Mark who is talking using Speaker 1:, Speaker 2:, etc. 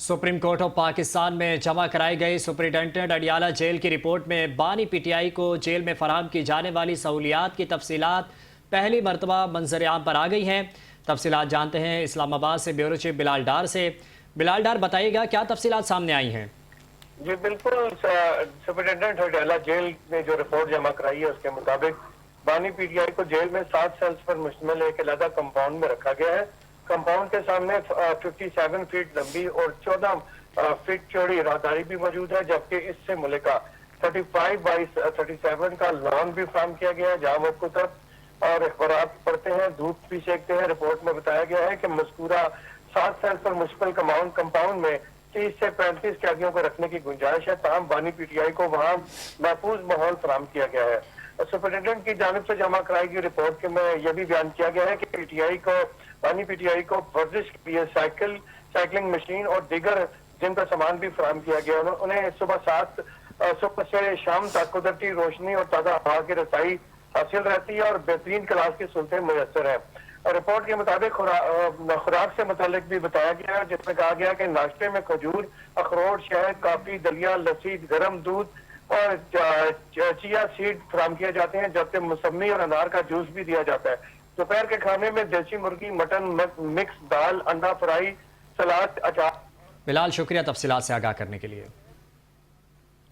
Speaker 1: Supreme court of Pakistan में जमा कराई गई सुपरिटेंडेंट अडियाला जेल की रिपोर्ट में बानी पीटीआई को जेल में फराहम की जाने वाली सहूलियात की तफसीलात पहली मरतबा मंजर आम पर आ गई हैं। तफसीलात जानते हैं इस्लामाबाद से ब्यूरो चीफ बिलाल डार से। बिलाल डार, बताइएगा क्या तफसीलात सामने आई हैं?
Speaker 2: जी बिल्कुल, सुपरिटेंडेंट अडियाला जेल ने जो रिपोर्ट जमा कराई है उसके मुताबिक बानी पीटीआई को जेल में 7 सेल्स पर मुश्तमिल एक अलग कंपाउंड में रखा गया है। कंपाउंड के सामने 57 फीट लंबी और 14 फीट चौड़ी राहदारी भी मौजूद है, जबकि इससे मुल्का 35 बाई 37 का लॉन भी फराहम किया गया है, जहाँ वो कुतब और अखबार पढ़ते हैं, धूप भी सेकते हैं। रिपोर्ट में बताया गया है कि मज़कूरा 7 सेल्स पर मुश्तमिल कंपाउंड में 30 से 35 कैदियों को रखने की गुंजाइश है। तमाम बानी पीटीआई को वहाँ महफूज माहौल फराहम किया गया है। सुपरिटेंडेंट की जानिब से जमा कराई गई रिपोर्ट में यह भी बयान किया गया है कि बानी पीटीआई को वर्जिश के लिए साइकिलिंग मशीन और दीगर जिनका सामान भी फराहम किया गया। उन्हें सुबह से शाम तक कुदरती रोशनी और ताज़ा हवा की रसाई हासिल रहती है और बेहतरीन क्लास की सहूलतें मुयसर है। रिपोर्ट के मुताबिक खुराक से मुतालिक भी बताया गया है, जिसमें कहा गया कि नाश्ते में खजूर, अखरोट, शहद, काफी, दलिया, लस्सी, गर्म दूध और चिया सीड फराहम किए जाते हैं, जबकि मौसमी और अनार का जूस भी दिया जाता है। दोपहर के खाने में देसी मुर्गी, मटन, मिक्स दाल, अंडा फ्राई, सलाद, अचार।
Speaker 1: बिलाल, शुक्रिया तफसीलात से आगाह करने के लिए।